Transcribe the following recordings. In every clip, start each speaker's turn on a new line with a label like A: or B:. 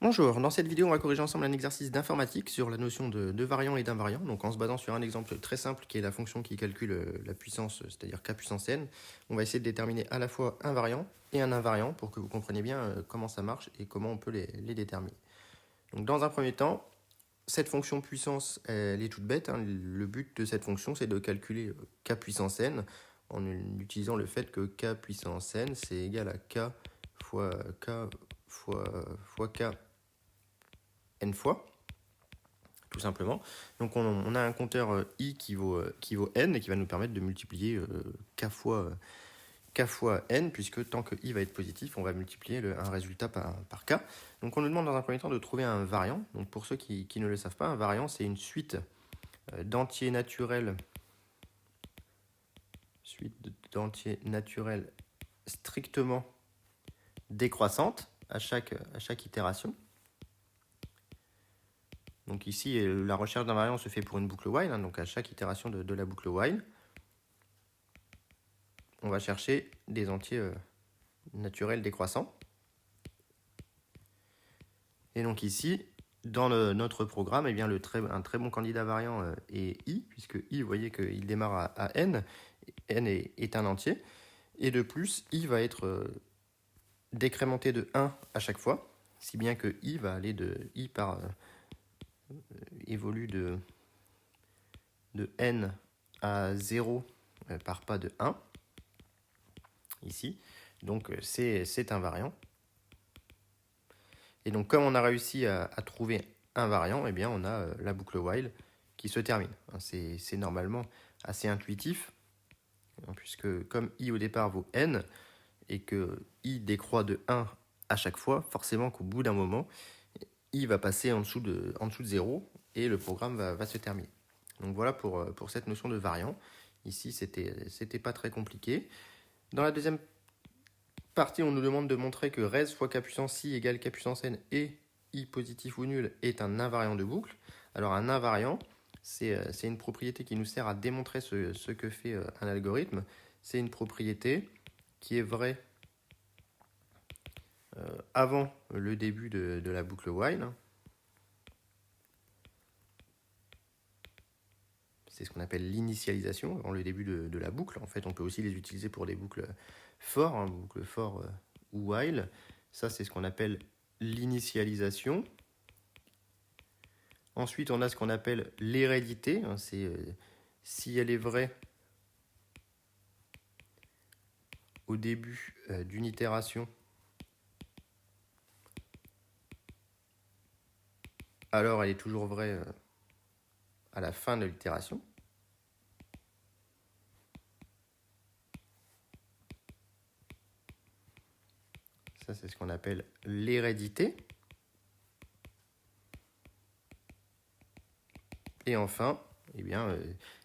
A: Bonjour, dans cette vidéo on va corriger ensemble un exercice d'informatique sur la notion de variant et d'invariant, donc en se basant sur un exemple très simple qui est la fonction qui calcule la puissance, c'est-à-dire k puissance n. On va essayer de déterminer à la fois un variant et un invariant pour que vous compreniez bien comment ça marche et comment on peut les déterminer. Donc dans un premier temps, cette fonction puissance elle est toute bête, hein. Le but de cette fonction c'est de calculer k puissance n en utilisant le fait que k puissance n c'est égal à k fois k n fois, tout simplement. Donc on a un compteur i qui vaut n et qui va nous permettre de multiplier k fois n, puisque tant que i va être positif, on va multiplier un résultat par k. Donc on nous demande dans un premier temps de trouver un variant. Donc pour ceux qui ne le savent pas, un variant c'est une suite d'entiers naturels strictement décroissante à chaque itération. Donc ici, la recherche d'un variant se fait pour une boucle while, hein, donc à chaque itération de la boucle while, on va chercher des entiers naturels décroissants. Et donc ici, dans notre programme, eh bien, un très bon candidat variant est i, puisque i, vous voyez qu'il démarre à n, n est un entier, et de plus, i va être décrémenté de 1 à chaque fois, si bien que i va aller évolue de n à 0 par pas de 1, ici. Donc c'est un variant. Et donc comme on a réussi à trouver un variant, eh bien on a la boucle while qui se termine. C'est normalement assez intuitif, puisque comme i au départ vaut n, et que i décroît de 1 à chaque fois, forcément qu'au bout d'un moment, i va passer en dessous de 0, et le programme va se terminer. Donc voilà pour cette notion de variant. Ici, c'était pas très compliqué. Dans la deuxième partie, on nous demande de montrer que res fois k puissance i égale k puissance n et i positif ou nul est un invariant de boucle. Alors un invariant, c'est une propriété qui nous sert à démontrer ce que fait un algorithme. C'est une propriété qui est vraie avant le début de la boucle while. C'est ce qu'on appelle l'initialisation, avant le début de la boucle. En fait, on peut aussi les utiliser pour des boucles for, hein, boucle for ou while. Ça, c'est ce qu'on appelle l'initialisation. Ensuite, on a ce qu'on appelle l'hérédité. Hein, c'est si elle est vraie au début d'une itération, alors elle est toujours vraie à la fin de l'itération. Ça, c'est ce qu'on appelle l'hérédité. Et enfin, eh bien,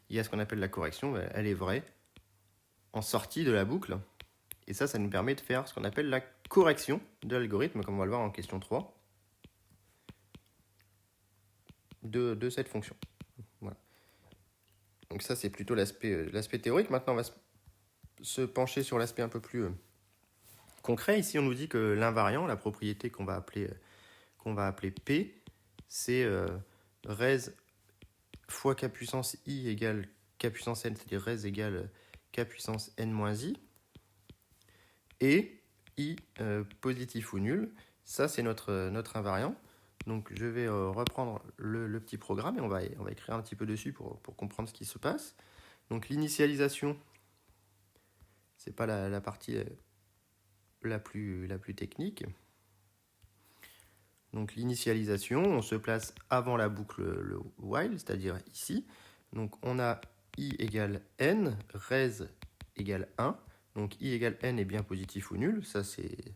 A: il y a ce qu'on appelle la correction. Elle est vraie en sortie de la boucle. Et ça nous permet de faire ce qu'on appelle la correction de l'algorithme, comme on va le voir en question 3, de cette fonction. Voilà. Donc ça, c'est plutôt l'aspect théorique. Maintenant, on va se pencher sur l'aspect un peu plus concret. Ici, on nous dit que l'invariant, la propriété qu'on va appeler P, c'est res fois k puissance i égale k puissance n, c'est-à-dire res égale k puissance n moins i, et i positif ou nul. Ça, c'est notre invariant. Donc, je vais reprendre le petit programme et on va écrire un petit peu dessus pour comprendre ce qui se passe. Donc, l'initialisation, c'est pas la partie la plus technique. Donc, l'initialisation, on se place avant la boucle le while, c'est-à-dire ici. Donc, on a i égale n, res égale 1. Donc, i égale n est bien positif ou nul. Ça, c'est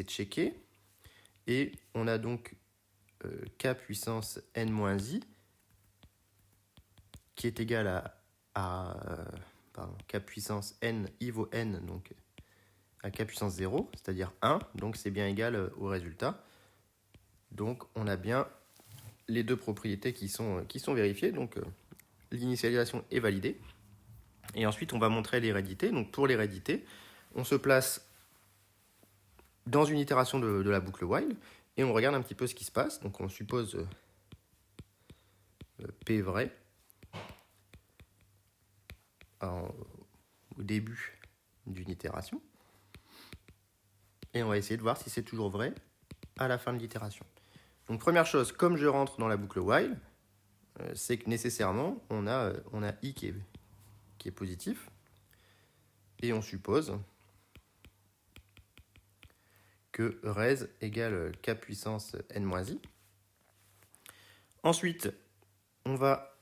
A: checké. Et on a donc k puissance n moins i qui est égal à k puissance n, i vaut n, donc à k puissance 0, c'est-à-dire 1, donc c'est bien égal au résultat. Donc on a bien les deux propriétés qui sont vérifiées, donc l'initialisation est validée. Et ensuite on va montrer l'hérédité. Donc pour l'hérédité, on se place dans une itération de la boucle while, et on regarde un petit peu ce qui se passe. Donc on suppose P vrai au début d'une itération, et on va essayer de voir si c'est toujours vrai à la fin de l'itération. Donc première chose, comme je rentre dans la boucle while, c'est que nécessairement on a i qui est positif, et on suppose que res égale k puissance n-i. Ensuite, on va,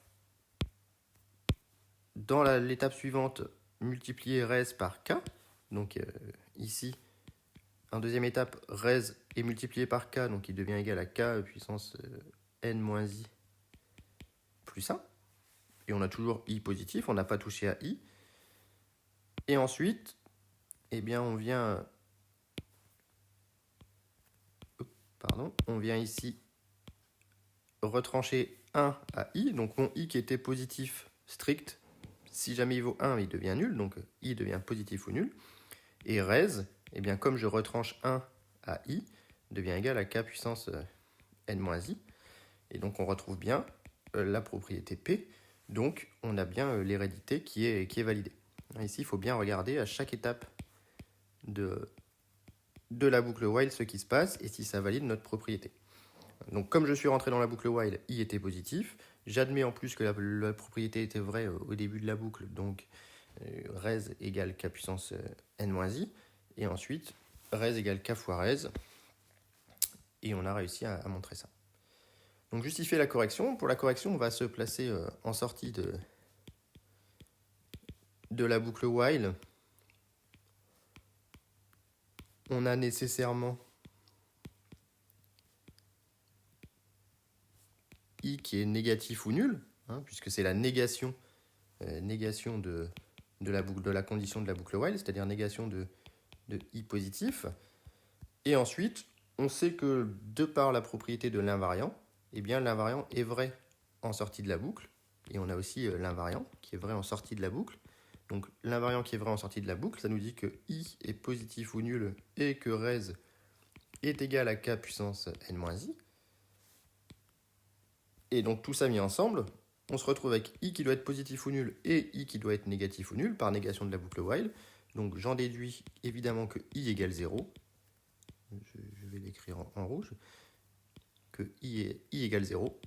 A: dans l'étape suivante, multiplier res par k. Donc ici, en deuxième étape, res est multiplié par k, donc il devient égal à k puissance n-i plus 1. Et on a toujours i positif, on n'a pas touché à i. Et ensuite, eh bien, on vient ici retrancher 1 à i. Donc mon i qui était positif strict, si jamais il vaut 1, il devient nul, donc i devient positif ou nul. Et res, eh bien, comme je retranche 1 à i, devient égal à k puissance n-i. Et donc on retrouve bien la propriété P. Donc on a bien l'hérédité qui est validée. Ici, il faut bien regarder à chaque étape de la boucle while ce qui se passe et si ça valide notre propriété. Donc comme je suis rentré dans la boucle while, i était positif. J'admets en plus que la propriété était vraie au début de la boucle, donc res égale k puissance n-i. Et ensuite, res égale k fois res. Et on a réussi à montrer ça. Donc justifier la correction. Pour la correction, on va se placer en sortie de la boucle while. On a nécessairement i qui est négatif ou nul, puisque c'est la négation de la condition de la boucle while, c'est-à-dire négation de i positif. Et ensuite, on sait que de par la propriété de l'invariant, eh bien l'invariant est vrai en sortie de la boucle, et on a aussi l'invariant qui est vrai en sortie de la boucle. Donc l'invariant qui est vrai en sortie de la boucle, ça nous dit que i est positif ou nul et que res est égal à k puissance n-i. Et donc tout ça mis ensemble, on se retrouve avec i qui doit être positif ou nul et i qui doit être négatif ou nul par négation de la boucle while. Donc j'en déduis évidemment que i égale 0. Je vais l'écrire en rouge. Que i égale 0,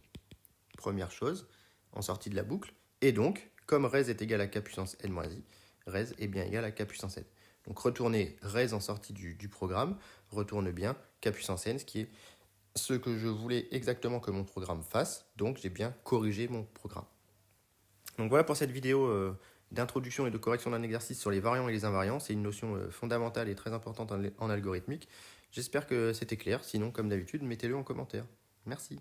A: première chose, en sortie de la boucle. Et donc, comme res est égal à k puissance n-i, res est bien égal à k puissance n. Donc retourner res en sortie du programme retourne bien k puissance n, ce qui est ce que je voulais exactement que mon programme fasse. Donc j'ai bien corrigé mon programme. Donc voilà pour cette vidéo d'introduction et de correction d'un exercice sur les variants et les invariants. C'est une notion fondamentale et très importante en algorithmique. J'espère que c'était clair. Sinon, comme d'habitude, mettez-le en commentaire. Merci.